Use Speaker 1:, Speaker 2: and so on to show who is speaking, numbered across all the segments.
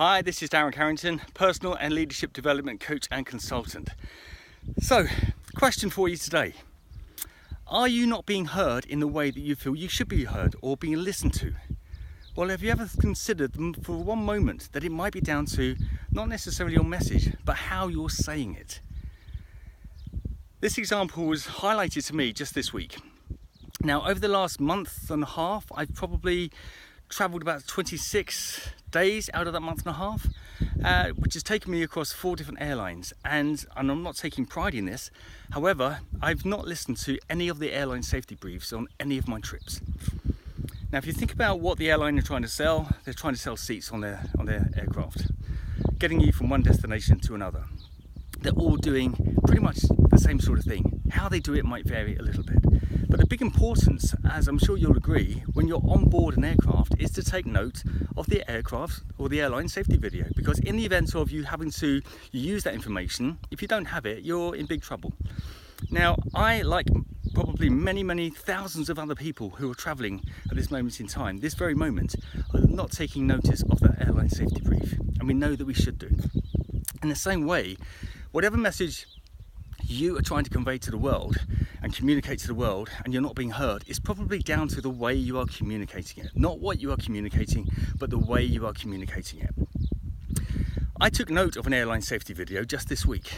Speaker 1: Hi, this is Darren Carrington, personal and leadership development coach and consultant. So, question for you today. Are you not being heard in the way that you feel you should be heard or being listened to? Well, have you ever considered for one moment that it might be down to not necessarily your message, but how you're saying it? This example was highlighted to me just this week. Now, over the last month and a half, I've probably travelled about 26 days out of that month and a half, which has taken me across 4 different airlines, and I'm not taking pride in this. However, I've not listened to any of the airline safety briefs on any of my trips. Now, if you think about what the airline are trying to sell, they're trying to sell seats on their aircraft, getting you from one destination to another. They're all doing pretty much the same sort of thing. How they do it might vary a little bit. But the big importance, as I'm sure you'll agree, when you're on board an aircraft is to take note of the aircraft or the airline safety video. Because in the event of you having to use that information, if you don't have it, you're in big trouble. Now, I, like probably many thousands of other people who are travelling at this moment in time, this very moment, are not taking notice of that airline safety brief. And we know that we should do. In the same way, whatever message you are trying to convey to the world and communicate to the world and you're not being heard, is probably down to the way you are communicating it. Not what you are communicating, but the way you are communicating it. I took note of an airline safety video just this week.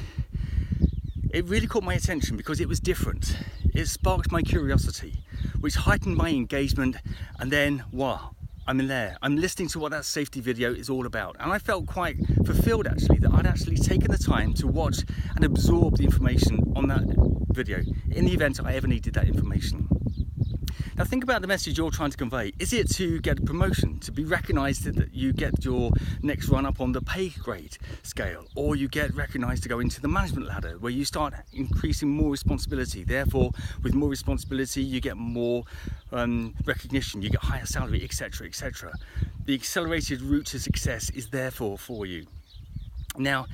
Speaker 1: It really caught my attention because it was different. It sparked my curiosity, which heightened my engagement, and then, wow, I'm in there. I'm listening to what that safety video is all about. And I felt quite fulfilled actually that I'd actually taken the time to watch and absorb the information on that video in the event I ever needed that information. Now think about the message you're trying to convey. Is it to get a promotion, to be recognised that you get your next run up on the pay grade scale, or you get recognised to go into the management ladder where you start increasing more responsibility? Therefore, with more responsibility, you get more recognition, you get higher salary, etc., etc. The accelerated route to success is therefore for you. Now,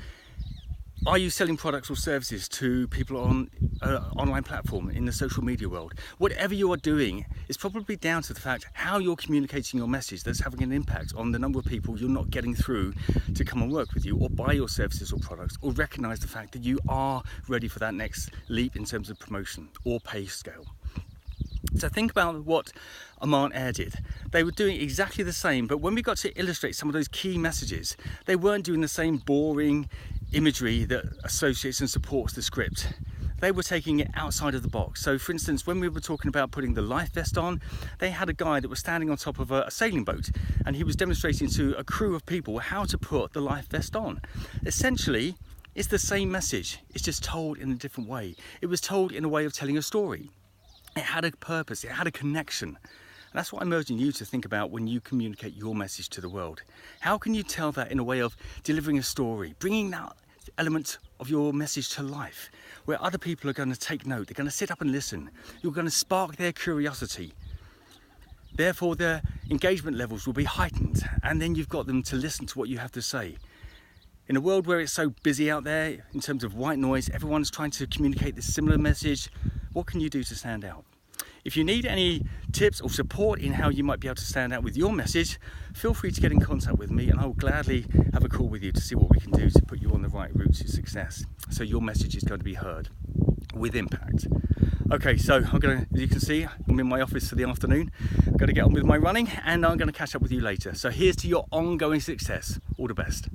Speaker 1: are you selling products or services to people on an online platform in the social media world? Whatever you are doing is probably down to the fact how you're communicating your message that's having an impact on the number of people you're not getting through to come and work with you or buy your services or products, or recognise the fact that you are ready for that next leap in terms of promotion or pay scale. So think about what Oman Air did. They were doing exactly the same, but when we got to illustrate some of those key messages, they weren't doing the same boring imagery that associates and supports the script. They were taking it outside of the box. So for instance, when we were talking about putting the life vest on, they had a guy that was standing on top of a sailing boat, and he was demonstrating to a crew of people how to put the life vest on. Essentially, it's the same message, it's just told in a different way. It was told in a way of telling a story. It had a purpose, it had a connection. And that's what I'm urging you to think about when you communicate your message to the world. How can you tell that in a way of delivering a story, bringing that element of your message to life, where other people are going to take note, they're going to sit up and listen, you're going to spark their curiosity. Therefore, their engagement levels will be heightened, and then you've got them to listen to what you have to say. In a world where it's so busy out there, in terms of white noise, everyone's trying to communicate this similar message. What can you do to stand out? If you need any tips or support in how you might be able to stand out with your message, feel free to get in contact with me, and I will gladly have a call with you to see what we can do to put you on the right route to success, so your message is going to be heard with impact. Okay, so as you can see, I'm in my office for the afternoon. I'm going to get on with my running, and I'm going to catch up with you later. So here's to your ongoing success. All the best.